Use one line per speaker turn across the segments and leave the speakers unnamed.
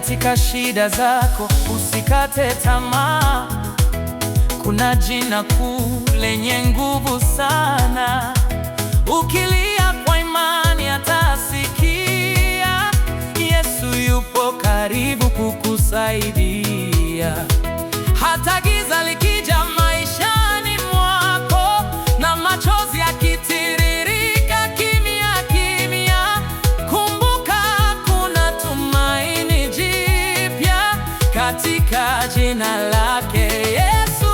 katika shida zako, usikate tamaa. Kuna jina kuu lenye nguvu sana. Ukilia kwa imani atasikia. Yesu yupo karibu kukusaidia. Hata giza likija maishani mwako na machozi yakitiririka kimya kimya, kumbuka kuna tumaini jipya katika jina lake Yesu.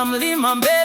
Mlima mbele